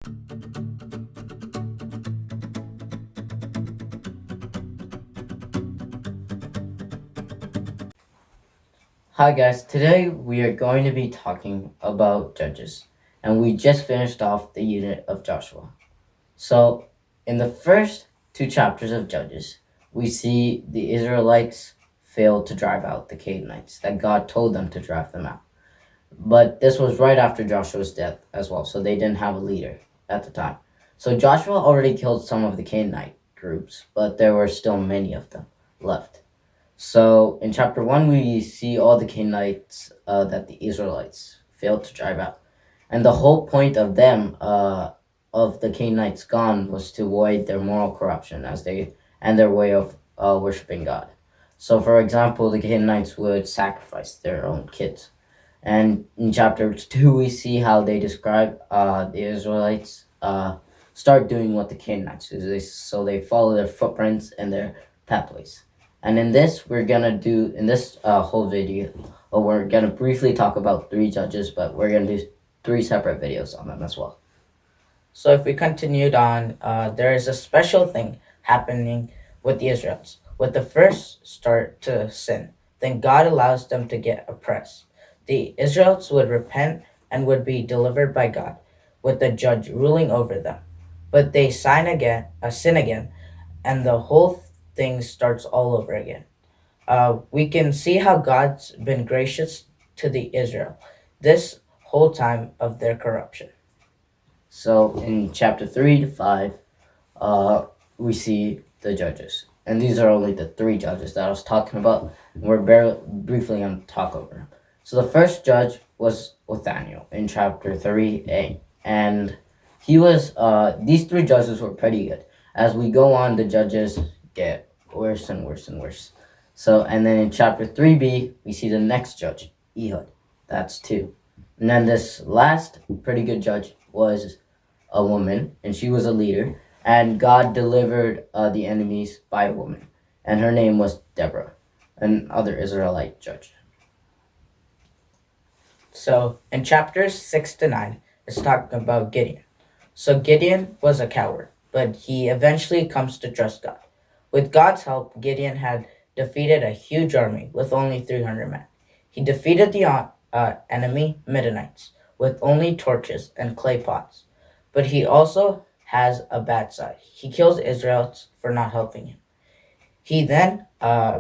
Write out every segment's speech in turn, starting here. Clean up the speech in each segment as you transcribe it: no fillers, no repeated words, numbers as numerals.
Hi guys, today we are going to be talking about Judges, and we just finished off the unit of Joshua. So, in the first two chapters of Judges, we see the Israelites failed to drive out the Canaanites, that God told them to drive them out. But this was right after Joshua's death as well, so they didn't have a leader at the time. So, Joshua already killed some of the Canaanite groups, but there were still many of them left. So in chapter 1, we see all the Canaanites that the Israelites failed to drive out. And the whole point of them, of the Canaanites gone, was to avoid their moral corruption and their way of worshiping God. So, for example, the Canaanites would sacrifice their own kids. And in chapter 2, we see how they describe the Israelites start doing what the Canaanites do. So they follow their footprints and their pathways. And in this, in this whole video, we're gonna briefly talk about 3 judges, but we're gonna do 3 separate videos on them as well. So if we continued on, there is a special thing happening with the Israelites. With the first start to sin, then God allows them to get oppressed. The Israelites would repent and would be delivered by God, with the judge ruling over them. But they sin again, and the whole thing starts all over again. We can see how God's been gracious to the Israel this whole time of their corruption. So in chapter 3 to 5, we see the judges. And these are only the 3 judges that I was talking about. We're briefly going to talk over them. So the first judge was Othniel in chapter 3a. And these 3 judges were pretty good. As we go on, the judges get worse and worse and worse. So, and then in chapter 3b, we see the next judge, Ehud. That's 2. And then this last pretty good judge was a woman, and she was a leader, and God delivered the enemies by a woman, and her name was Deborah, another Israelite judge. So in chapters 6 to 9, it's talking about Gideon. So Gideon was a coward, but he eventually comes to trust God. With God's help, Gideon had defeated a huge army with only 300 men. He defeated the enemy Midianites with only torches and clay pots. But he also has a bad side. He kills Israelites for not helping him. He then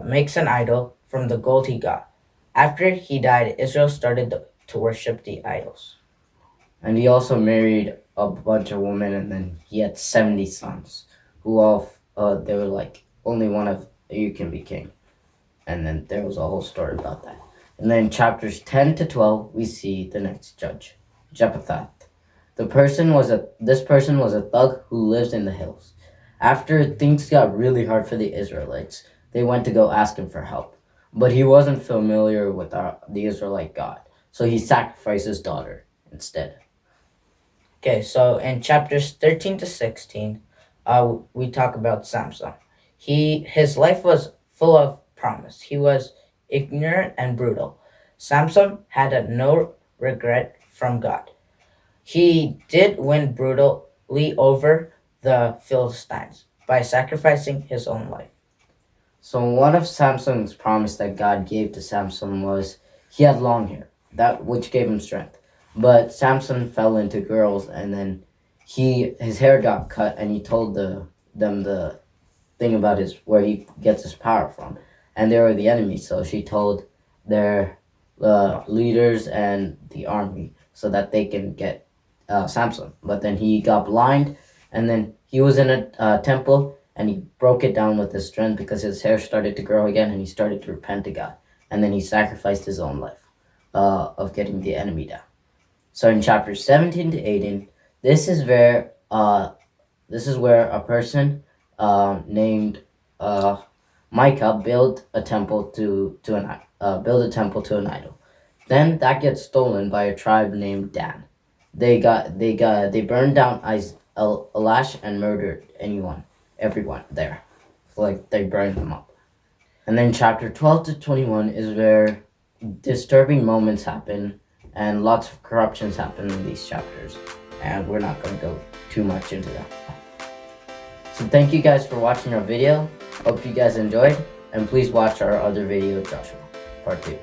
makes an idol from the gold he got. After he died, Israel started to worship the idols. And he also married a bunch of women, and then he had 70 sons, who they were like, only one of you can be king. And then there was a whole story about that. And then chapters 10 to 12, we see the next judge, Jephthah. This person was a thug who lives in the hills. After things got really hard for the Israelites, they went to go ask him for help. But he wasn't familiar with the Israelite God, so he sacrificed his daughter instead. Okay, so in chapters 13 to 16, we talk about Samson. His life was full of promise. He was ignorant and brutal. Samson had no regret from God. He did win brutally over the Philistines by sacrificing his own life. So one of Samson's promise that God gave to Samson was he had long hair, that which gave him strength. But Samson fell into girls, and then his hair got cut, and he told them the thing about where he gets his power from, and they were the enemy. So she told their leaders and the army so that they can get Samson. But then he got blind, and then he was in a temple, and he broke it down with his strength because his hair started to grow again, and he started to repent to God. And then he sacrificed his own life of getting the enemy down. So in chapters 17 to 18, this is where a person named Micah built a temple to an idol. Then that gets stolen by a tribe named Dan. They burned down Elash and murdered everyone there. Like they burned them up. And then chapter 12 to 21 is where disturbing moments happen and lots of corruptions happen in these chapters. And we're not going to go too much into that. So thank you guys for watching our video. Hope you guys enjoyed, and please watch our other video, Joshua, part 2.